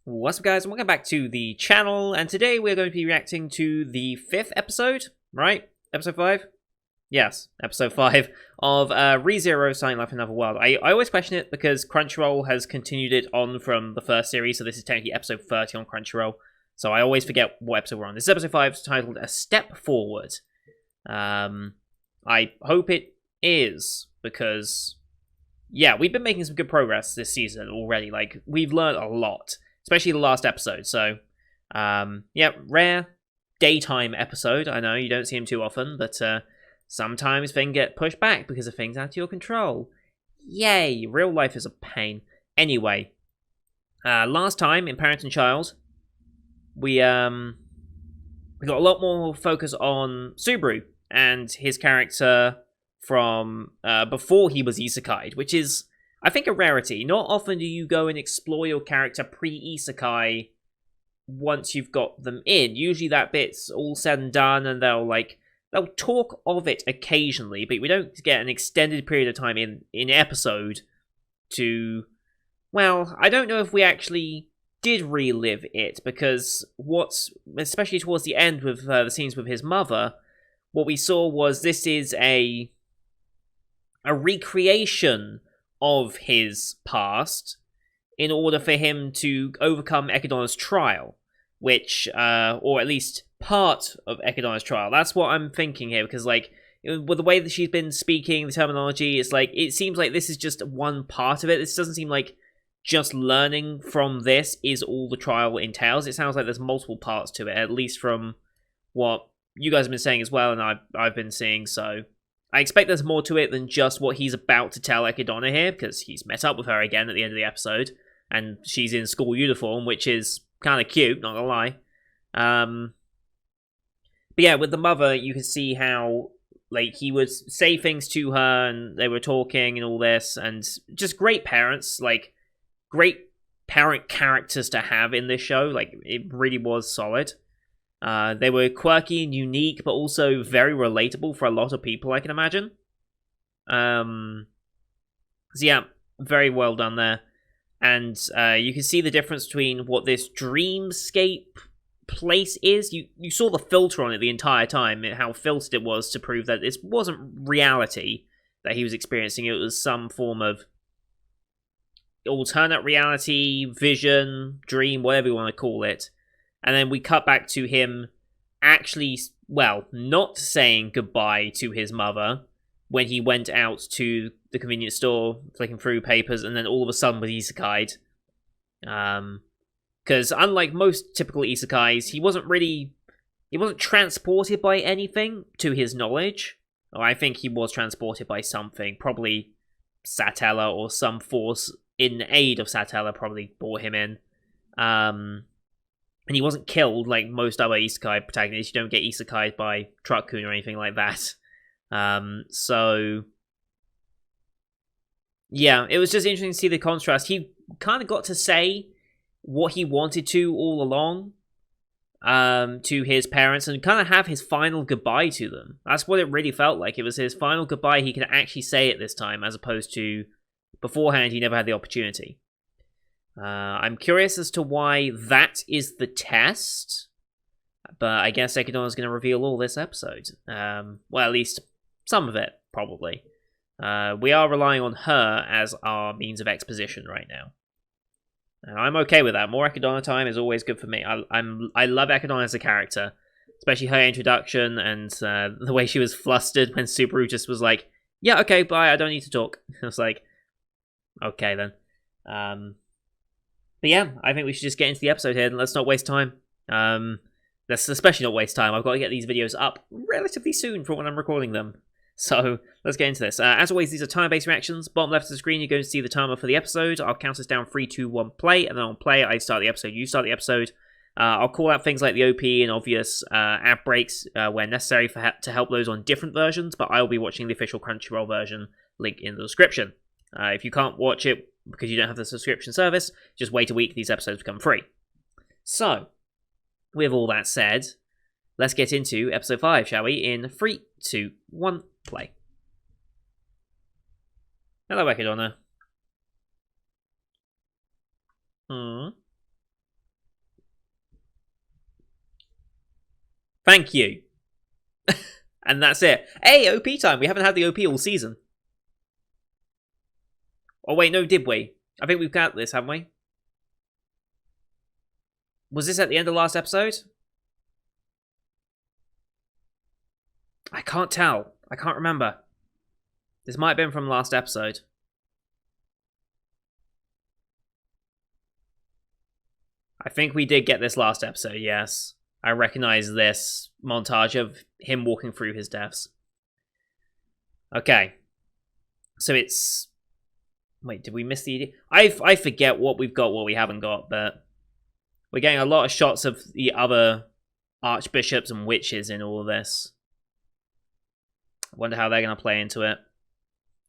What's up, guys, and welcome back to the channel, and today we're going to be reacting to the 5th episode, right? Episode 5? Yes, episode 5 of ReZero Signing Life in Another World. I always question it because Crunchyroll has continued it on from the first series, so this is technically episode 30 on Crunchyroll, so I always forget what episode we're on. This is episode 5, it's titled A Step Forward. I hope it is, because, yeah, we've been making some good progress this season already. Like, we've learned a lot. Especially the last episode, so, yeah, rare daytime episode. I know you don't see him too often, but sometimes things get pushed back because of things out of your control. Yay, real life is a pain. Anyway, last time in Parent and Child, we got a lot more focus on Subaru and his character from before he was isekai'd, which is, I think, a rarity. Not often do you go and explore your character pre-isekai once you've got them in. Usually that bit's all said and done, and they'll talk of it occasionally, but we don't get an extended period of time in episode to... Well, I don't know if we actually did relive it, because especially towards the end with the scenes with his mother, what we saw was this is a recreation of his past in order for him to overcome Ekidona's trial, which, or at least part of Ekidona's trial. That's what I'm thinking here, because, like, with the way that she's been speaking, the terminology, it's like, it seems like this is just one part of it. This doesn't seem like just learning from this is all the trial entails. It sounds like there's multiple parts to it, at least from what you guys have been saying as well, and I've been seeing, so... I expect there's more to it than just what he's about to tell Ekidona here, because he's met up with her again at the end of the episode, and she's in school uniform, which is kind of cute, not gonna lie. But yeah, with the mother, you can see how, like, he would say things to her, and they were talking and all this, and just great parents, like, great parent characters to have in this show. Like, it really was solid. They were quirky and unique, but also very relatable for a lot of people, I can imagine. So yeah, very well done there. And you can see the difference between what this dreamscape place is. You saw the filter on it the entire time, how filtered it was to prove that this wasn't reality that he was experiencing. It was some form of alternate reality, vision, dream, whatever you want to call it. And then we cut back to him actually, well, not saying goodbye to his mother when he went out to the convenience store, flicking through papers, and then all of a sudden was isekai'd. Because unlike most typical isekais, he wasn't transported by anything to his knowledge. Or I think he was transported by something, probably Satella or some force in aid of Satella probably brought him in. And he wasn't killed like most other isekai protagonists. You don't get isekai'd by Truck-kun or anything like that. So... yeah, it was just interesting to see the contrast. He kind of got to say what he wanted to all along to his parents and kind of have his final goodbye to them. That's what it really felt like. It was his final goodbye. He could actually say it this time, as opposed to beforehand he never had the opportunity. I'm curious as to why that is the test, but I guess Ekidona's going to reveal all this episode. Well, at least some of it, probably. We are relying on her as our means of exposition right now. And I'm okay with that. More Ekidona time is always good for me. I love Ekidona as a character, especially her introduction and the way she was flustered when Subaru just was like, yeah, okay, bye, I don't need to talk. I was like, okay then. But yeah, I think we should just get into the episode here, and let's not waste time. Let's especially not waste time. I've got to get these videos up relatively soon for when I'm recording them. So, let's get into this. As always, these are timer-based reactions. Bottom left of the screen, you're going to see the timer for the episode. I'll count us down 3, 2, 1, play, and then on play, I start the episode, you start the episode. I'll call out things like the OP and obvious ad breaks where necessary to help those on different versions, but I will be watching the official Crunchyroll version, link in the description. If you can't watch it because you don't have the subscription service, just wait a week, these episodes become free. So, with all that said, let's get into episode 5, shall we? In 3, 2, 1, play. Hello, Ekidona. Thank you. And that's it. Hey, OP time. We haven't had the OP all season. Oh, wait, no, did we? I think we've got this, haven't we? Was this at the end of last episode? I can't tell. I can't remember. This might have been from last episode. I think we did get this last episode, yes. I recognize this montage of him walking through his deaths. Okay. So it's... Wait, did we miss the... I forget what we've got, what we haven't got, but... We're getting a lot of shots of the other archbishops and witches in all of this. I wonder how they're going to play into it.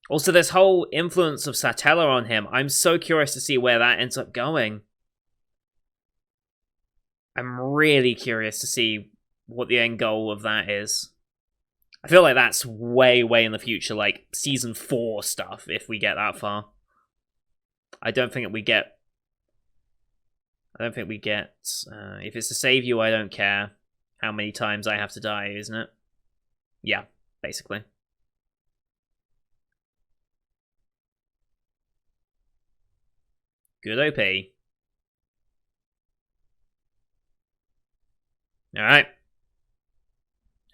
Also, this whole influence of Satella on him, I'm so curious to see where that ends up going. I'm really curious to see what the end goal of that is. I feel like that's way, way in the future, like season 4 stuff, if we get that far. I don't think we get... if it's to save you, I don't care how many times I have to die, isn't it? Yeah, basically. Good OP. Alright.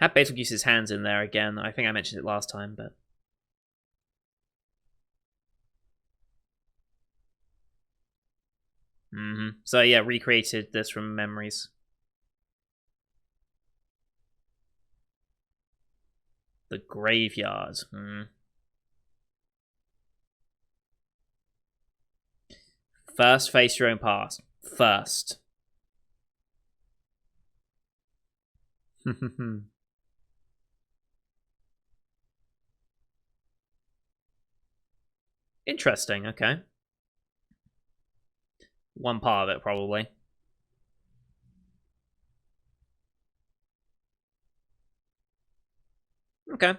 Had Beetlejuice use his hands in there again. I think I mentioned it last time, but... So yeah, recreated this from memories. The graveyard. First, face your own past. First. Interesting, okay. One part of it, probably. Okay.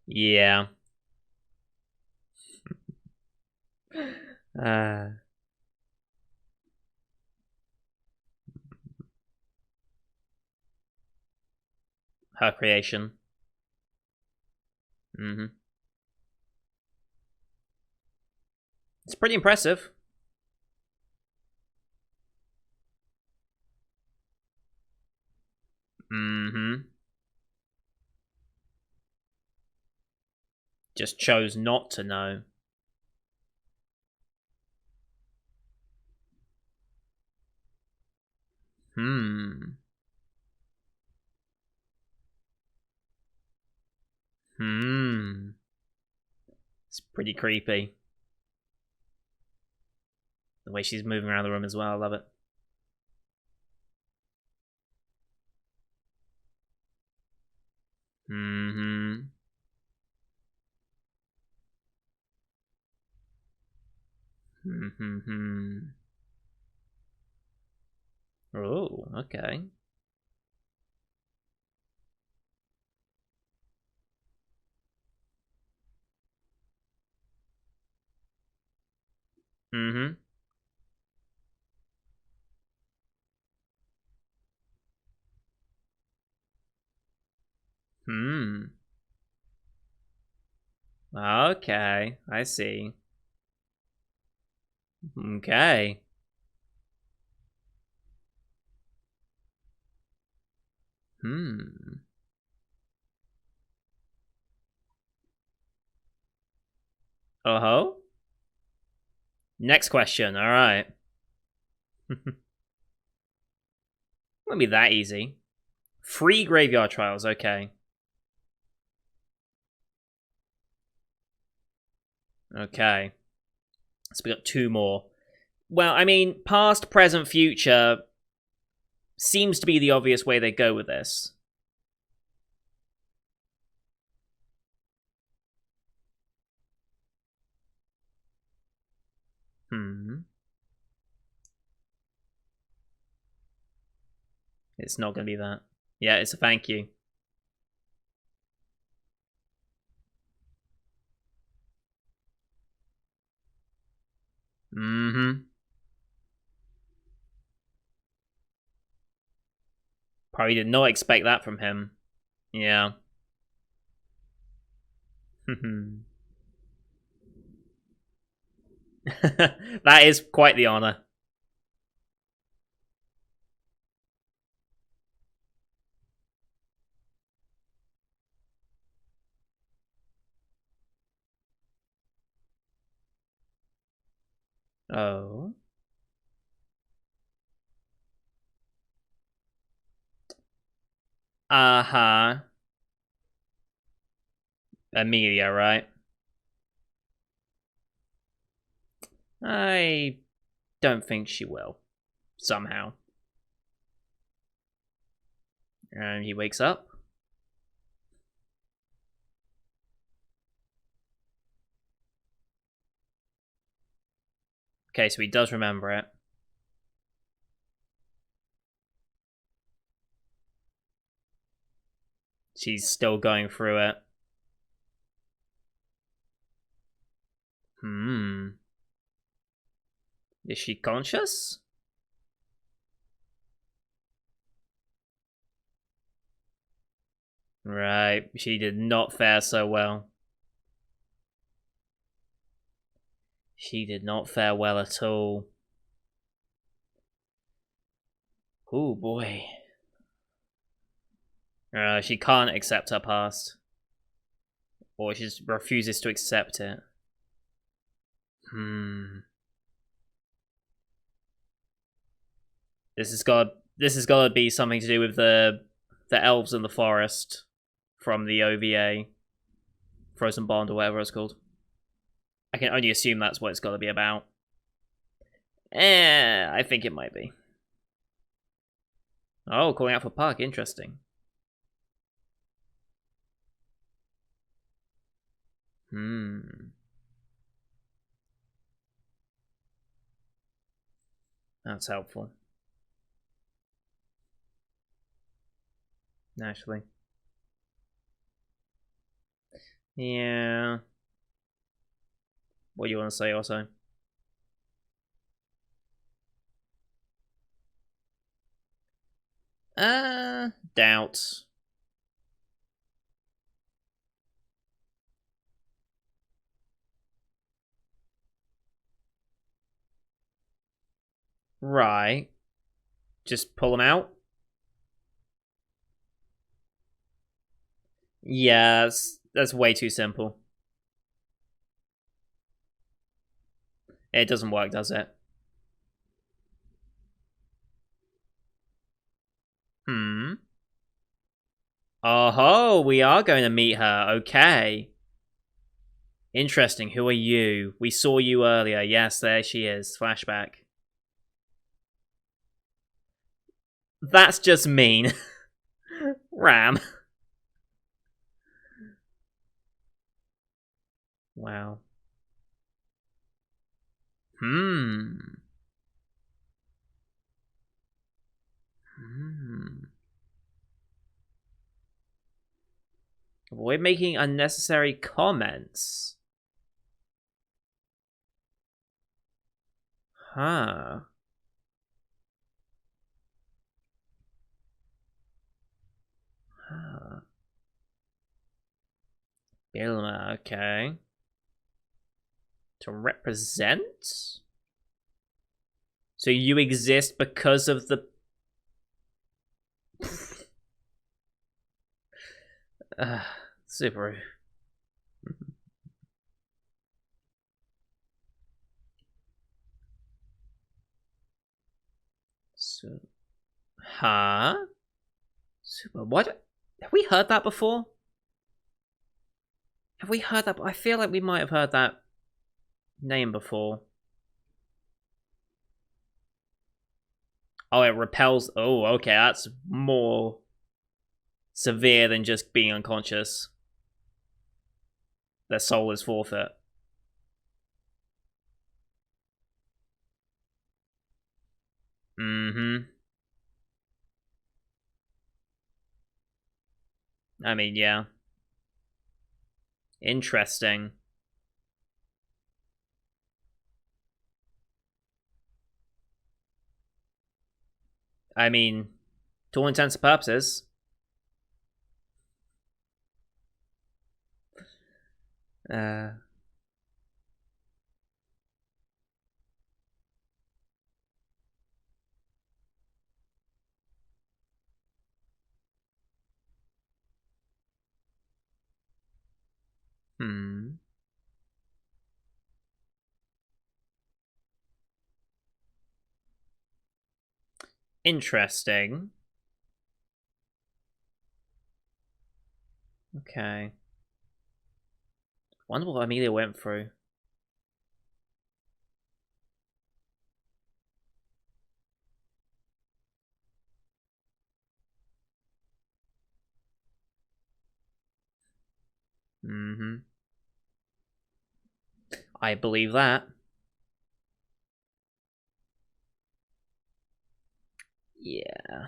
Yeah. Her creation. It's pretty impressive. Just chose not to know. It's pretty creepy. The way she's moving around the room as well, I love it. Oh, okay. Okay, I see. Okay. Oh-ho? Next question, alright. Won't be that easy. 3 graveyard trials, okay. Okay. So we got 2 more. Well, I mean, past, present, future seems to be the obvious way they go with this. It's not going to be that. Yeah, it's a thank you. Probably did not expect that from him. Yeah. That is quite the honor. Oh. Uh-huh. Amelia, right? I don't think she will. Somehow. And he wakes up. Okay, so he does remember it. She's still going through it. Is she conscious? Right. She did not fare so well. She did not fare well at all. Oh boy. She can't accept her past. Or she just refuses to accept it. This has got to be something to do with the elves in the forest from the OVA, Frozen Bond or whatever it's called. I can only assume that's what it's got to be about. I think it might be. Oh, calling out for Park, interesting. That's helpful. Actually. Yeah. What do you want to say also? Doubt. Right. Just pull them out? Yeah, that's way too simple. It doesn't work, does it? Oh, we are going to meet her. Okay. Interesting. Who are you? We saw you earlier. Yes, there she is. Flashback. That's just mean. Ram. Wow. Hmm. Avoid making unnecessary comments. Huh. Bilma, okay. To represent? So you exist because of the... Subaru. So... Huh? Super... What? Have we heard that before? Have we heard that? I feel like we might have heard that name before. Oh, it repels... Oh, okay, that's more severe than just being unconscious. Their soul is forfeit. Mm-hmm. I mean, yeah. Interesting. I mean, To all intents and purposes. Uh... Hmm. Interesting. Okay. Wonder what Amelia went through. Mm-hmm. I believe that. Yeah.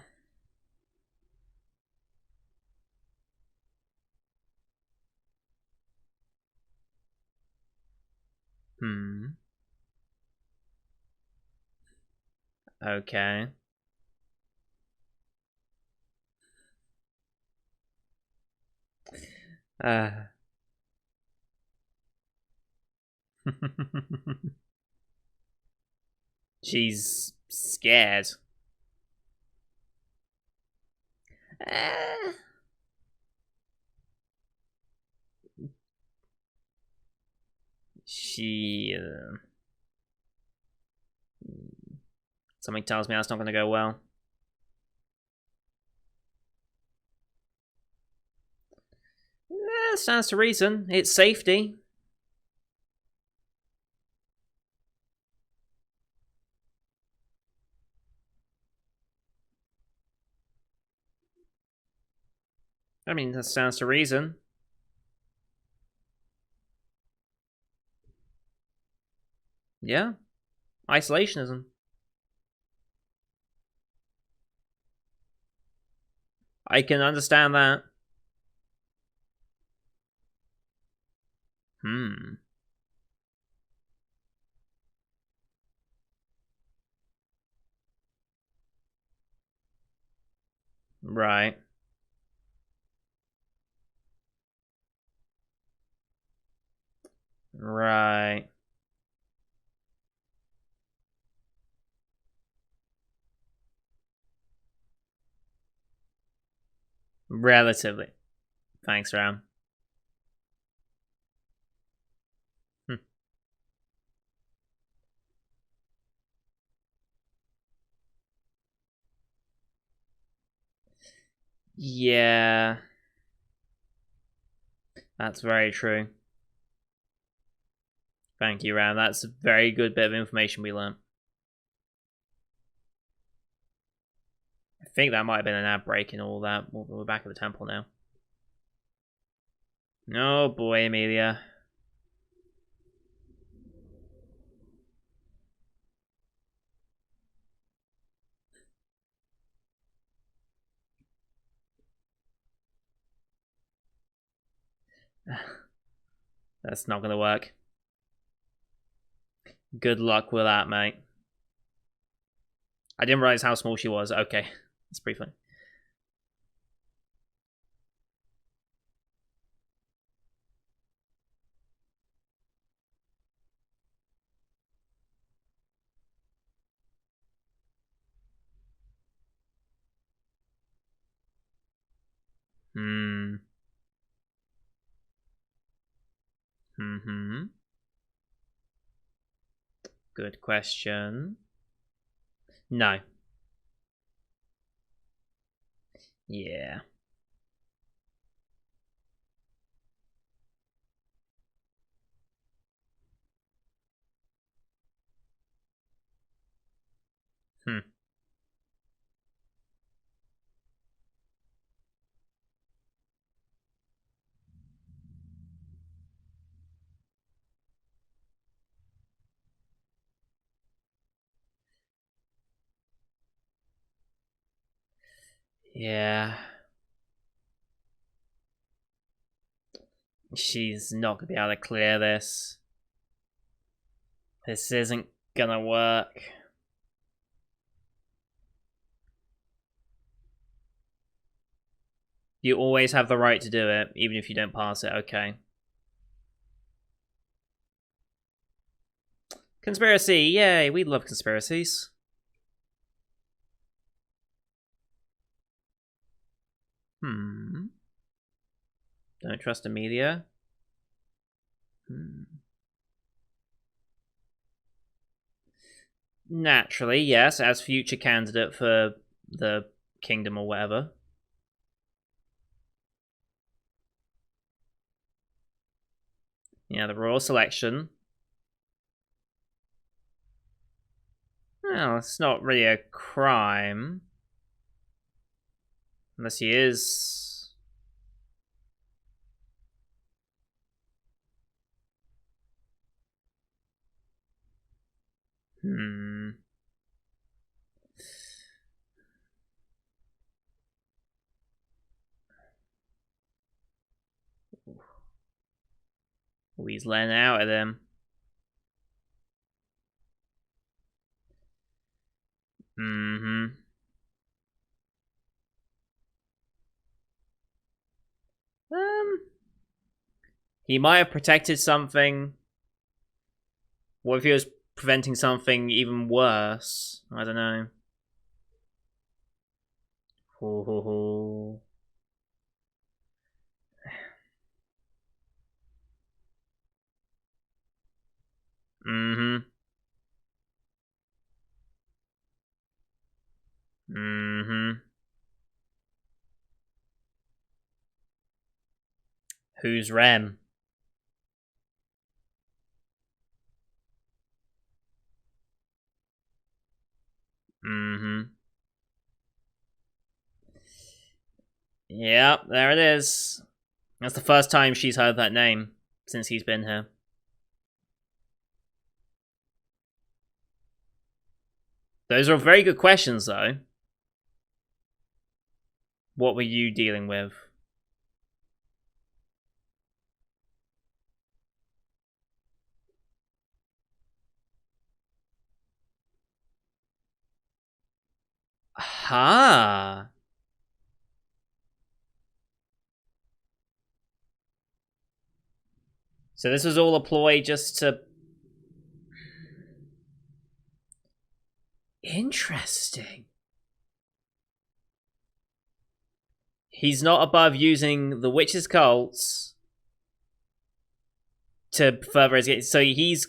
Hmm. Okay. Uh. She's scared. Uh, she. Something tells me that's not going to go well. Stands to reason. It's safety. I mean, that stands to reason. Yeah. Isolationism. I can understand that. Hmm. Right. Right. Relatively. Thanks, Ram. Hm. Yeah. That's very true. Thank you, Ram. That's a very good bit of information we learned. I think that might have been an ad break and all that. We're back at the temple now. Oh boy, Amelia. That's not gonna work. Good luck with that, mate. I didn't realize how small she was. Okay. That's pretty funny. Hmm. Mm-hmm. Good question. No. Yeah. Hmm. Yeah. She's not gonna be able to clear this. This isn't gonna work. You always have the right to do it, even if you don't pass it. Okay. Conspiracy. Yay, we love conspiracies. Don't trust Amelia. Naturally, yes, as future candidate for the kingdom or whatever. Yeah, the royal selection. Well, it's not really a crime. Unless he is... Oh, he's letting out at him. He might have protected something. What if he was preventing something even worse? I don't know. Ho ho ho. Who's Rem? Yep, there it is. That's the first time she's heard that name since he's been here. Those are very good questions, though. What were you dealing with? Aha! So this was all a ploy just to... Interesting. He's not above using the witches' cults to further his... So he's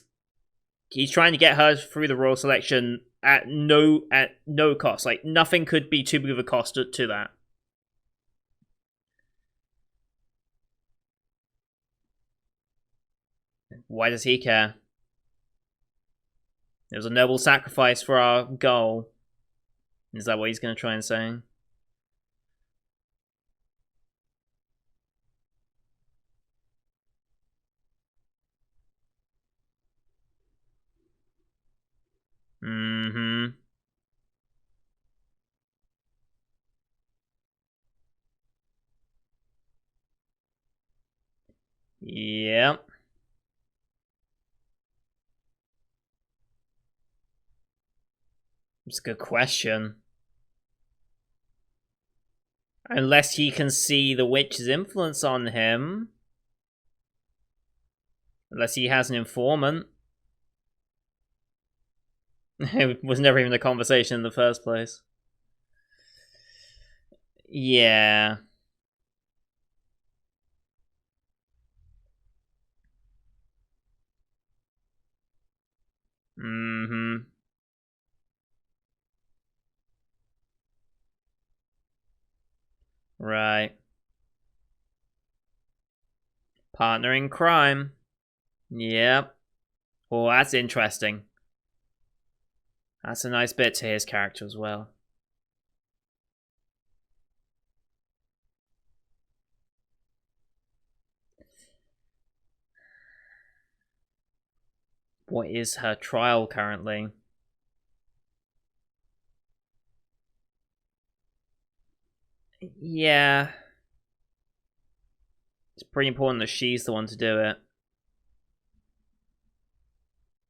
trying to get her through the royal selection at no cost. Like, nothing could be too big of a cost to that. Why does he care? It was a noble sacrifice for our goal. Is that what he's going to try and say? Yep. It's a good question. Unless he can see the witch's influence on him. Unless he has an informant. It was never even a conversation in the first place. Yeah. Right. Partner in crime. Yep. Oh, that's interesting. That's a nice bit to his character as well. What is her trial currently? Yeah. It's pretty important that she's the one to do it.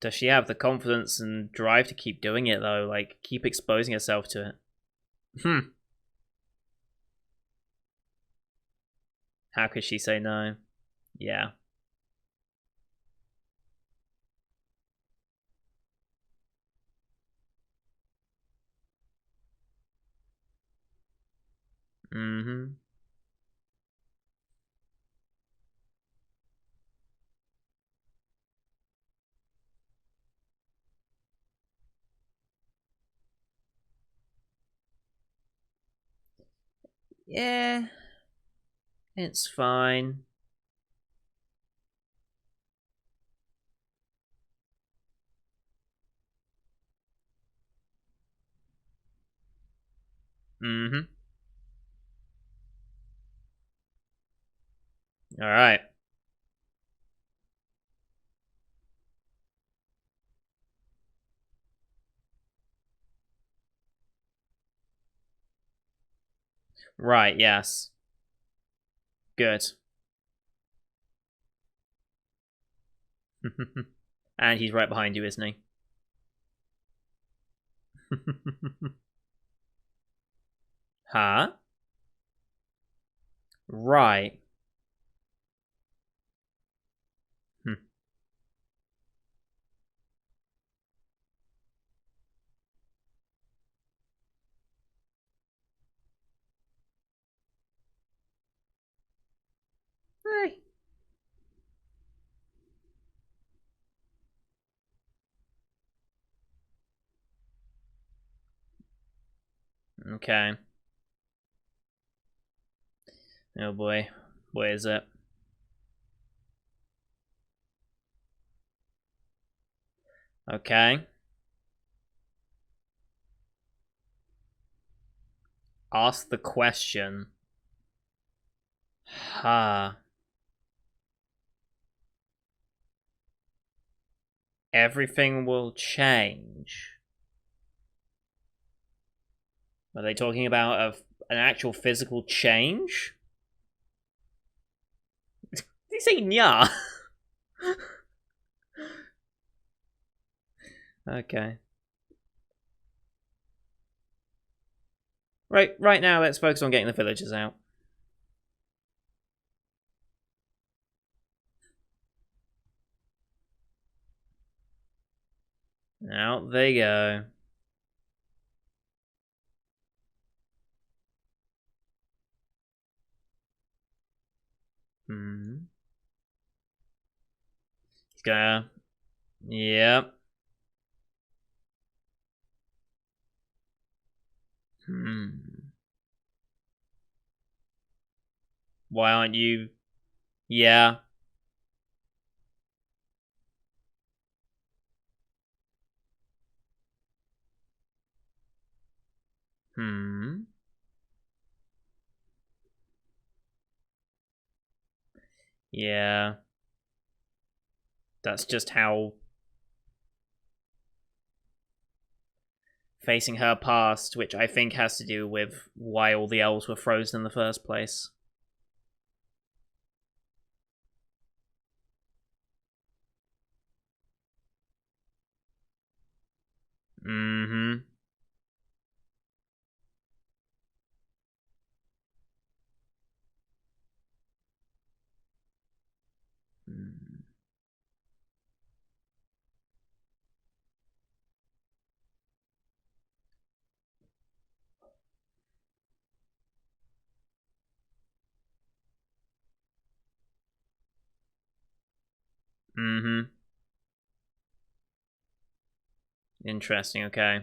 Does she have the confidence and drive to keep doing it, though? Like, keep exposing herself to it? How could she say no? Yeah. Mm-hmm. Yeah, it's fine. Mm-hmm. All right. Right, yes. Good. And he's right behind you, isn't he? Huh? Right. Hmm. Hey. Okay. Oh boy. Boy, is it. Okay. Ask the question. Huh. Everything will change. Are they talking about an actual physical change? Did he say nya? Okay. Right now, let's focus on getting the villagers out. Out they go. Hmm. He's gonna. Yep. Hmm. Why aren't you? Yeah. Hmm. Yeah. That's just how facing her past, which I think has to do with why all the elves were frozen in the first place. Mm-hmm. Mm-hmm. Interesting. Okay.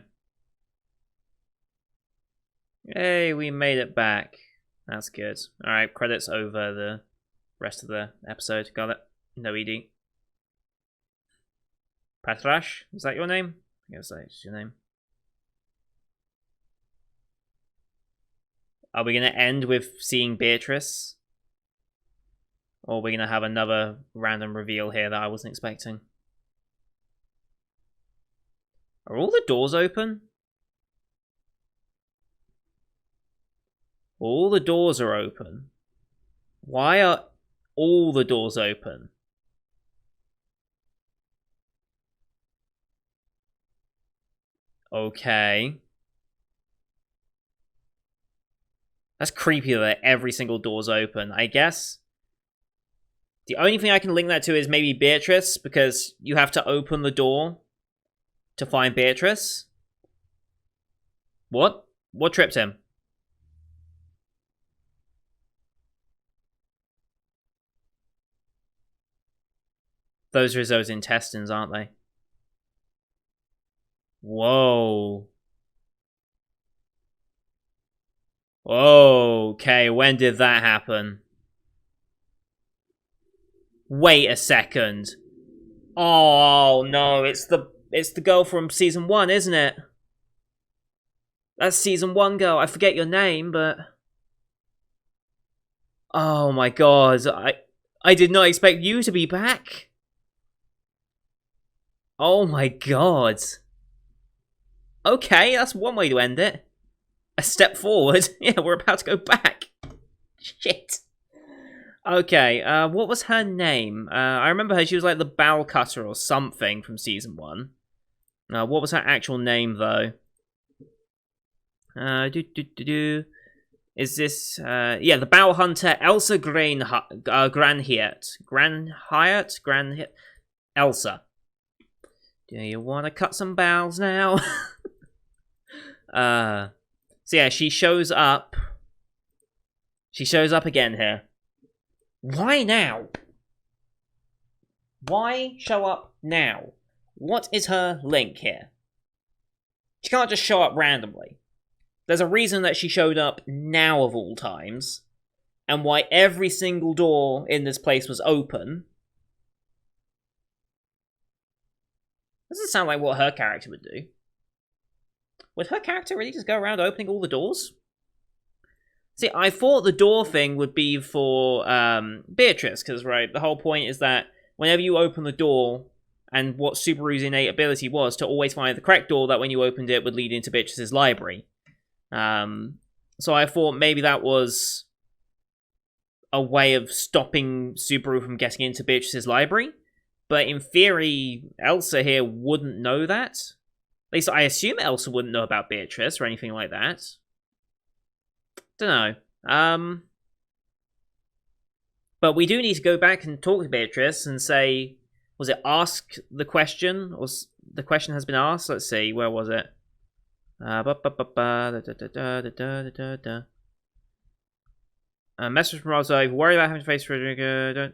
Hey, we made it back. That's good. All right. Credits over the rest of the episode. Got it. No ED. Patrash, is that your name? I guess that's your name. Are we going to end with seeing Beatrice? Or are we going to have another random reveal here that I wasn't expecting? Are all the doors open? All the doors are open. Why are all the doors open? Okay. That's creepy that every single door's open. I guess The only thing I can link that to is maybe Beatrice, because you have to open the door to find Beatrice. What? What tripped him? Those are Zo's intestines, aren't they? Whoa. Okay, when did that happen? Wait a second. Oh no, it's the girl from season 1, isn't it? That's season 1 girl. I forget your name, but oh my god, I did not expect you to be back. Oh my god. Okay, that's one way to end it. A step forward. Yeah, we're about to go back. Shit. Okay, what was her name? I remember her, she was like the bowel cutter or something from season 1. What was her actual name, though? Is this, yeah, the bowel hunter, Elsa Granhirt. Granhirt? Elsa. Do you want to cut some bowels now? So yeah, she shows up. She shows up again here. Why now? Why show up now? What is her link here? She can't just show up randomly. There's a reason that she showed up now of all times, and why every single door in this place was open. Doesn't sound like what her character would do. Would her character really just go around opening all the doors? See, I thought the door thing would be for Beatrice, because, right, the whole point is that whenever you open the door, and what Subaru's innate ability was to always find the correct door that when you opened it would lead into Beatrice's library. So I thought maybe that was a way of stopping Subaru from getting into Beatrice's library. But in theory, Elsa here wouldn't know that. At least I assume Elsa wouldn't know about Beatrice or anything like that. Don't know. But we do need to go back and talk to Beatrice and say, was it ask the question? Or the question has been asked? Let's see, where was it? Message from Roswell. Worry about having to face Frederica.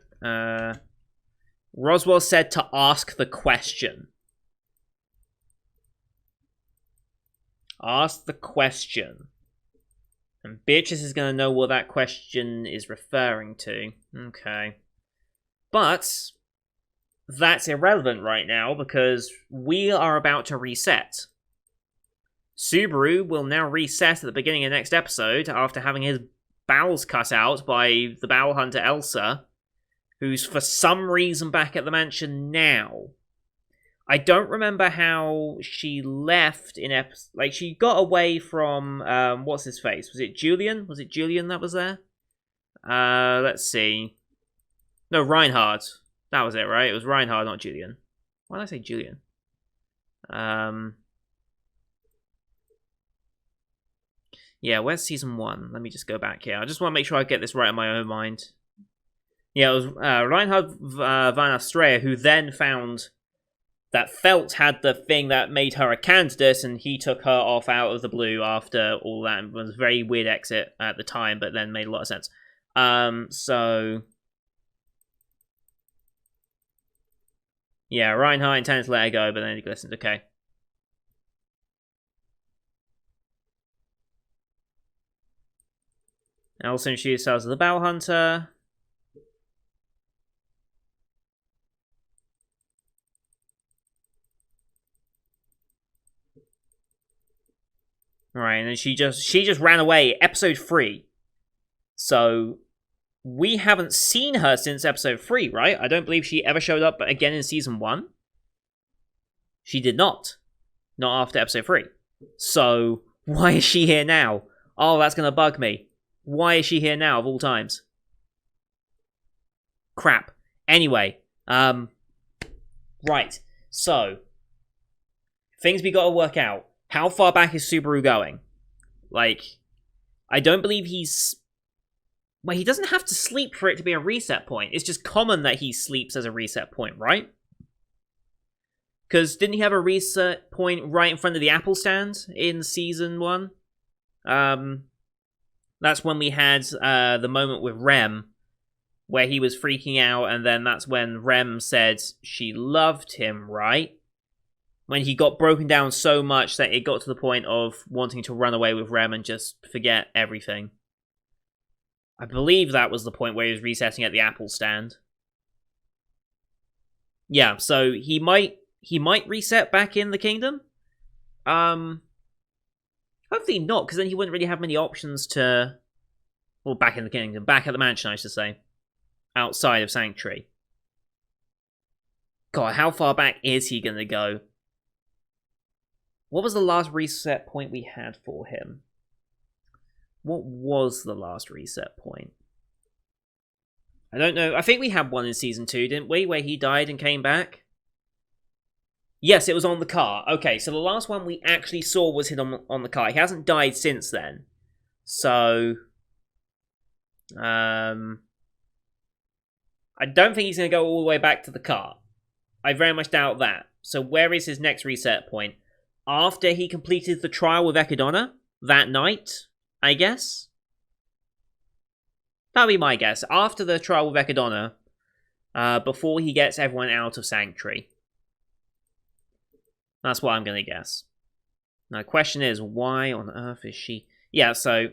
Roswell said to ask the question. Ask the question. And Beatrice is going to know what that question is referring to. Okay. But that's irrelevant right now because we are about to reset. Subaru will now reset at the beginning of the next episode after having his bowels cut out by the bowel hunter Elsa, who's for some reason back at the mansion now. I don't remember how she left in episode. Like, she got away from what's his face? Was it Julian? Was it Julian that was there? Let's see. No, Reinhard. That was it, right? It was Reinhard, not Julian. Why did I say Julian? Yeah, where's season 1? Let me just go back here. I just want to make sure I get this right in my own mind. Yeah, it was Reinhard van Astrea who then found that Felt had the thing that made her a candidate, and he took her off out of the blue after all that. It was a very weird exit at the time, but then made a lot of sense. So... yeah, Reinhardt intended to let her go, but then he listened. Okay. Also introduced ourselves as the Bow Hunter. Right, and then she just ran away. Episode 3. So we haven't seen her since episode 3, right? I don't believe she ever showed up again in season 1. She did not. Not after episode 3. So why is she here now? Oh, that's gonna bug me. Why is she here now of all times? Crap. Anyway, right. So things we gotta work out. How far back is Subaru going? Like, I don't believe he's... Well, he doesn't have to sleep for it to be a reset point. It's just common that he sleeps as a reset point, right? Because didn't he have a reset point right in front of the apple stand in season 1? That's when we had the moment with Rem, where he was freaking out, and then that's when Rem said she loved him, right? When he got broken down so much that it got to the point of wanting to run away with Rem and just forget everything. I believe that was the point where he was resetting at the apple stand. Yeah, so he might reset back in the kingdom. Hopefully not, because then he wouldn't really have many options to... Well, back in the kingdom. Back at the mansion, I should say. Outside of Sanctuary. God, how far back is he going to go? What was the last reset point we had for him? What was the last reset point? I don't know. I think we had one in Season 2, didn't we? Where he died and came back? Yes, it was on the car. Okay, so the last one we actually saw was him on the car. He hasn't died since then. So... I don't think he's going to go all the way back to the car. I very much doubt that. So where is his next reset point? After he completed the trial with Ekidona? That night? I guess? That'll be my guess. After the trial with Ekidona, before he gets everyone out of Sanctuary. That's what I'm going to guess. Now, the question is, why on earth is she... Yeah, so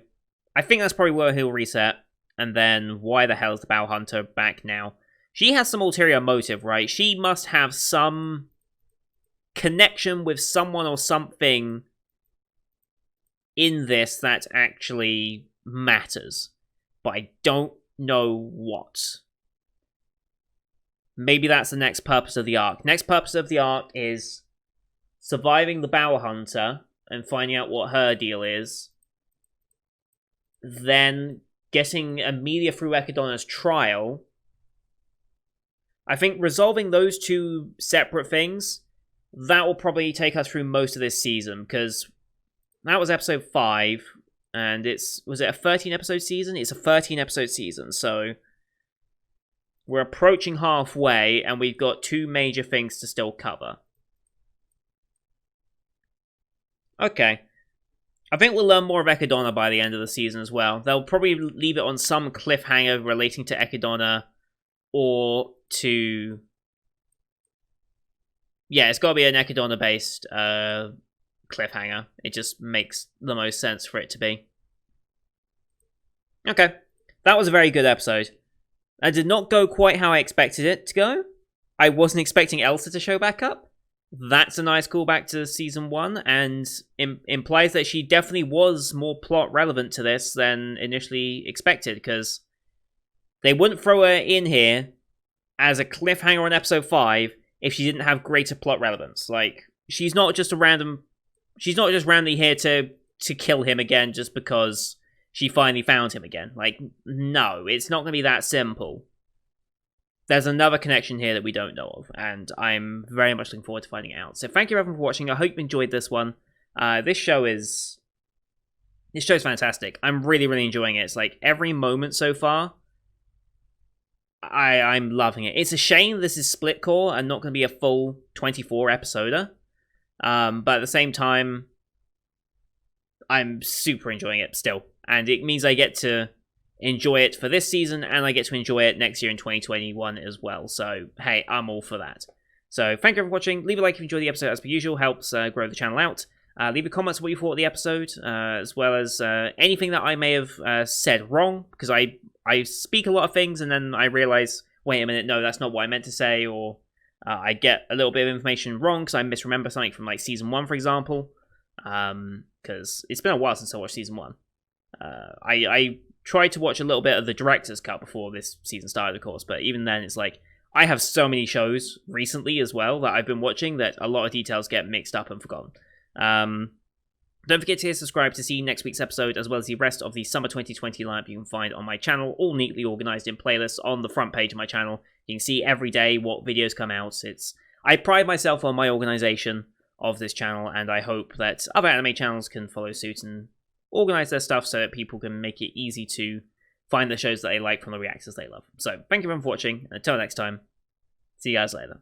I think that's probably where he'll reset. And then, why the hell is the Bow Hunter back now? She has some ulterior motive, right? She must have some connection with someone or something in this that actually matters. But I don't know what. Maybe that's the next purpose of the arc. Next purpose of the arc is surviving the Bower Hunter and finding out what her deal is. Then getting Amelia through Ekidona's trial. I think resolving those two separate things, that will probably take us through most of this season, because that was episode 5, and was it a 13 episode season? It's a 13 episode season, so we're approaching halfway, and we've got 2 major things to still cover. Okay. I think we'll learn more of Ekidona by the end of the season as well. They'll probably leave it on some cliffhanger relating to Ekidona, or to... Yeah, it's got to be an Ekidona-based cliffhanger. It just makes the most sense for it to be. Okay. That was a very good episode. It did not go quite how I expected it to go. I wasn't expecting Elsa to show back up. That's a nice callback to Season 1, and implies that she definitely was more plot relevant to this than initially expected, because they wouldn't throw her in here as a cliffhanger on Episode 5 if she didn't have greater plot relevance. Like, she's not just randomly here to kill him again just because she finally found him again. Like, no, it's not going to be that simple. There's another connection here that we don't know of, and I'm very much looking forward to finding out. So thank you everyone for watching. I hope you enjoyed this one. This show's fantastic. I'm really, really enjoying it. It's like every moment so far, I'm loving it. It's a shame this is split core and not going to be a full 24 episoder. But at the same time, I'm super enjoying it still. And it means I get to enjoy it for this season, and I get to enjoy it next year in 2021 as well. So, hey, I'm all for that. So, thank you for watching. Leave a like if you enjoyed the episode, as per usual. Helps grow the channel out. Leave a comment on what you thought of the episode, as well as anything that I may have said wrong, because I speak a lot of things, and then I realize, wait a minute, no, that's not what I meant to say, or I get a little bit of information wrong, because I misremember something from, like, Season 1, for example, because it's been a while since I watched Season 1. I tried to watch a little bit of the director's cut before this season started, of course, but even then, it's like, I have so many shows recently as well that I've been watching that a lot of details get mixed up and forgotten. Don't forget to hit subscribe to see next week's episode, as well as the rest of the Summer 2020 lineup you can find on my channel, all neatly organised in playlists on the front page of my channel. You can see every day what videos come out. I pride myself on my organisation of this channel, and I hope that other anime channels can follow suit and organise their stuff so that people can make it easy to find the shows that they like from the reactors they love. So thank you everyone for watching. Until next time, see you guys later.